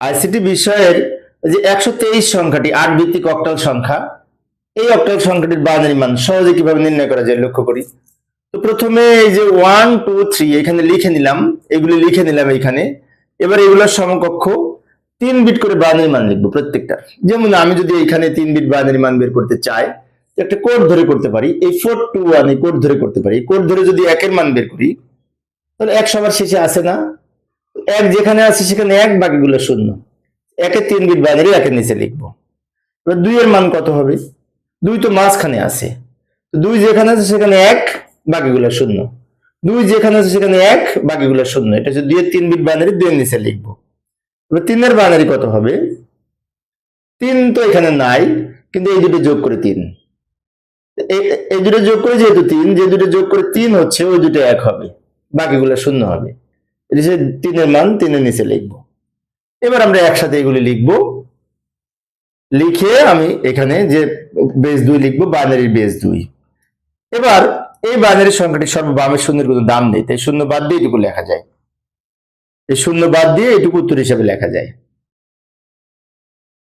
ICT বিষয়ের যে 123 সংখ্যাটি 8 ভিত্তিক অক্টাল সংখ্যা, এই অক্টাল সংখ্যাটির বাইনারি মান সহজে কিভাবে নির্ণয় করা যায় লক্ষ্য করি। তো প্রথমে এই যে 1 2 3 এখানে লিখে নিলাম, এগুলি লিখে নিলাম এখানে। এবার এগুলোর সমকক্ষ 3 বিট করে বাইনারি মান লিখবো প্রত্যেকটা। যেমন আমি যদি এখানে 3 বিট বাইনারি মান বের করতে চাই, একটা কোড ধরে করতে পারি, এই 421 এই কোড ধরে করতে পারি। কোড ধরে যদি 1 এর মান বের করি, তাহলে 1 সবার শেষে আসে না, 1 যেখানে আছে সেখানে 1, বাকিগুলো 0। 1 এর 3 বিট বাইনারি 1 এর নিচে লিখবো। এবার 2 এর মান কত হবে? 2 তো মাঝখানে আছে, তো 2 যেখানে আছে সেখানে 1, বাকিগুলো 0। 2 যেখানে আছে সেখানে 1, বাকিগুলো 0। এটা হচ্ছে 2 এর 3 বিট বাইনারি 2 এর নিচে লিখবো। এবার 3 এর বাইনারি কত হবে? 3 তো এখানে নাই, কিন্তু এই দুটো যোগ করে 3, এই দুটো যোগ করে যেহেতু 3, যে দুটো যোগ করে 3 হচ্ছে ওই দুটো 1 হবে, বাকিগুলো 0 হবে। এটা হচ্ছে 3 এর মান 3 এর নিচে লিখবো। এবার আমরা একসাথে এগুলি লিখবো, লিখে আমি এখানে যে বেস 2 লিখবো, বাইনারির বেস 2। এবার এই বাইনারি সংখ্যাটি সর্ববামের শূন্যের কোনো দাম নেই, তাই শূন্য বাদ দিয়ে এটুকু লেখা যায়। এই শূন্য বাদ দিয়ে এটুকু উত্তর হিসেবে লেখা যায়।